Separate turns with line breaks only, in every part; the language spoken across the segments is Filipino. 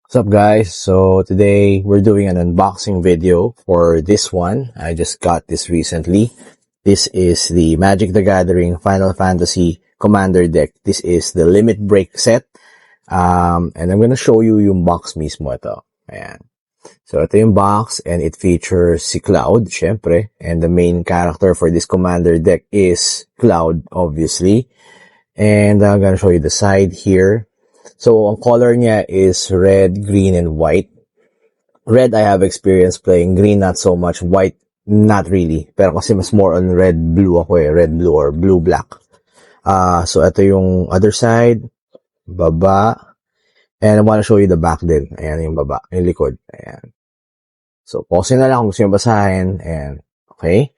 What's up guys? So today we're doing an unboxing video for this one. I just got this recently. This is the Magic the Gathering Final Fantasy Commander deck. This is the Limit Break set. And I'm gonna show you yung box mismo ito. Ayan. So ito yung box and it features si Cloud, syempre. And the main character for this Commander deck is Cloud, obviously. And I'm gonna show you the side here. So, ang color niya is red, green, and white. Red, I have experience playing. Green, not so much. White, not really. Pero kasi mas more on red-blue ako eh. Red-blue or blue-black. So, ito yung other side. Baba. And I wanna show you the back din. Ayan yung baba. Yung likod. Ayan. So, pause na lang kung gusto nyo basahin. Ayan. Okay?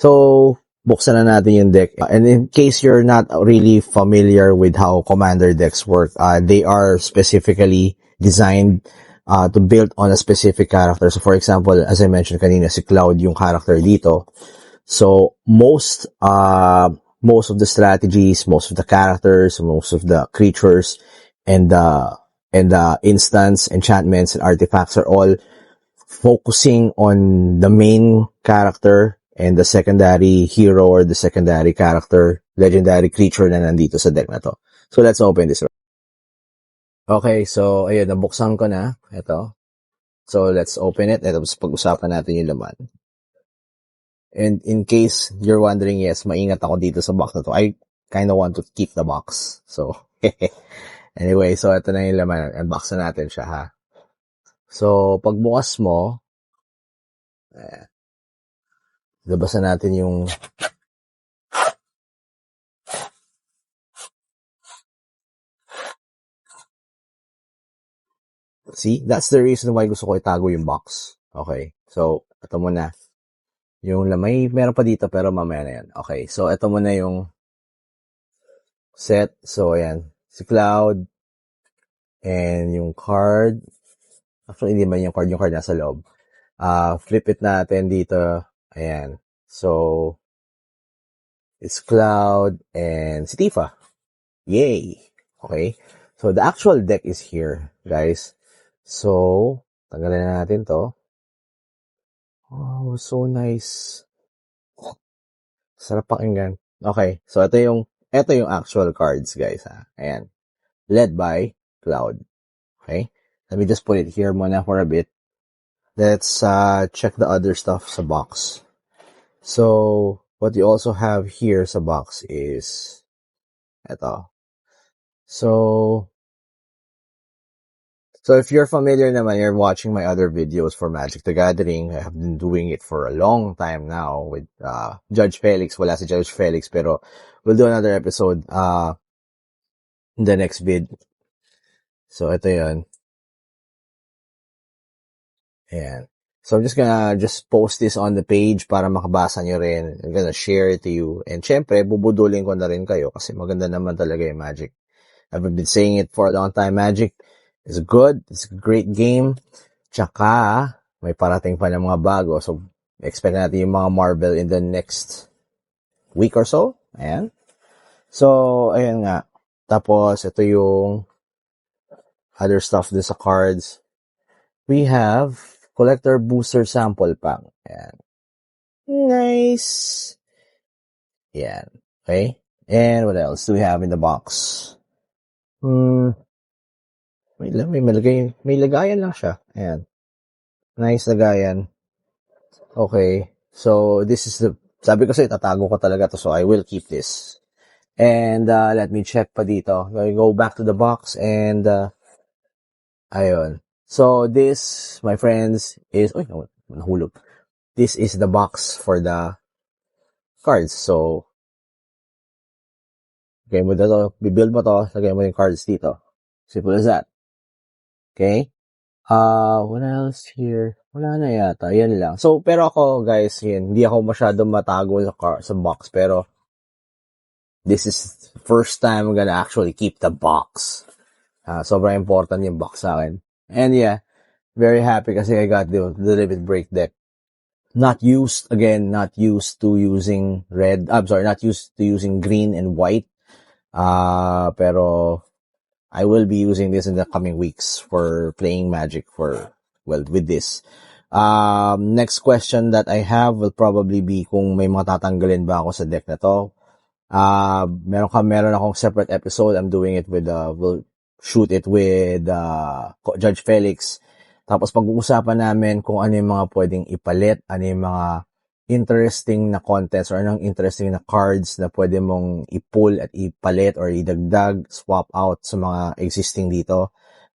So, buksan na natin yung deck. And in case you're not really familiar with how Commander decks work, they are specifically designed to build on a specific character. So for example, as I mentioned kanina, si Cloud yung character dito. So most of the strategies, most of the characters, most of the creatures, and the instants, enchantments, and artifacts are all focusing on the main character and the secondary hero or the secondary character, legendary creature na nandito sa deck na to. So, let's open this. Okay, so, ayun, nabuksan ko na. Ito. So, let's open it. Ito, pag-usapan natin yung laman. And in case you're wondering, yes, maingat ako dito sa box na to. I kind of want to keep the box. So, anyway, so ito na yung laman. Unboxan natin siya, ha. So, pagbukas mo, labasan natin yung see, that's the reason why gusto ko itago yung box. Okay. So, ito muna. Yung lamay, meron pa dito pero mamaya na yan. Okay. So, ito muna yung set. So, ayan. Si Cloud. And yung card. Actually, hindi man yung card. Yung card nasa loob. Flip it natin dito. Ayan. So, it's Cloud and si Tifa. Yay! Okay. So, the actual deck is here, guys. So, tanggalin na natin to. Oh, so nice. Sarap pakinggan. Okay. So, ito yung actual cards, guys, ha. Ayan. Led by Cloud. Okay. Let me just put it here muna for a bit. Let's check the other stuff sa box. So, what you also have here sa box is ito. So if you're familiar naman, you're watching my other videos for Magic the Gathering. I have been doing it for a long time now with Judge Felix. Wala si Judge Felix, pero we'll do another episode in the next vid. So, ito yun. Ayan. So, I'm just gonna post this on the page para makabasa nyo rin. I'm gonna share it to you. And syempre, bubudulin ko na rin kayo kasi maganda naman talaga yung Magic. I've been saying it for a long time. Magic is good. It's a great game. Tsaka, may parating pa ng mga bago. So, expect natin yung mga Marvel in the next week or so. Ayan. So, ayan nga. Tapos, ito yung other stuff din sa cards. We have Collector Booster Sample Pack. Ayan. Nice. Ayan. Okay. And what else do we have in the box? May lagayan lang siya. Ayan. Nice lagayan. Okay. So, this is sabi ko sa'yo, tatago ko talaga to. So, I will keep this. And, let me check pa dito. I go back to the box and, ayun. So, this, my friends, is, nahulog. This is the box for the cards. So, okay mo dito, bibuild mo to, lagay mo yung cards dito. Simple as that. Okay? What else here? Wala na yata. Yan lang. So, pero ako, guys, hindi ako masyadong matago sa box, pero this is the first time I'm gonna actually keep the box. Sobrang important yung box sa akin. And yeah, very happy kasi I got the Limit Break deck. Not used to using not used to using green and white. Pero I will be using this in the coming weeks for playing Magic with this. Next question that I have will probably be kung may mga tatanggalin ba ako sa deck na to. Meron akong separate episode. I'm doing it with, we'll shoot it with, Judge Felix. Tapos pag-uusapan namin kung ano yung mga pwedeng ipalit, ano yung mga interesting na contents or anong interesting na cards na pwede mong i-pull at ipalit or idagdag, swap out sa mga existing dito.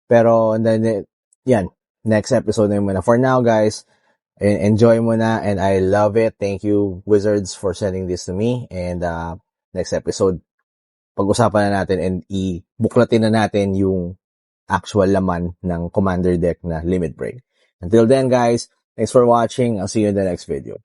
Pero, then, yan, next episode na yun muna. For now, guys, enjoy mo na and I love it. Thank you, Wizards, for sending this to me. And next episode, pag-usapan na natin and i-buklatin na natin yung actual laman ng Commander deck na Limit Break. Until then, guys, thanks for watching. I'll see you in the next video.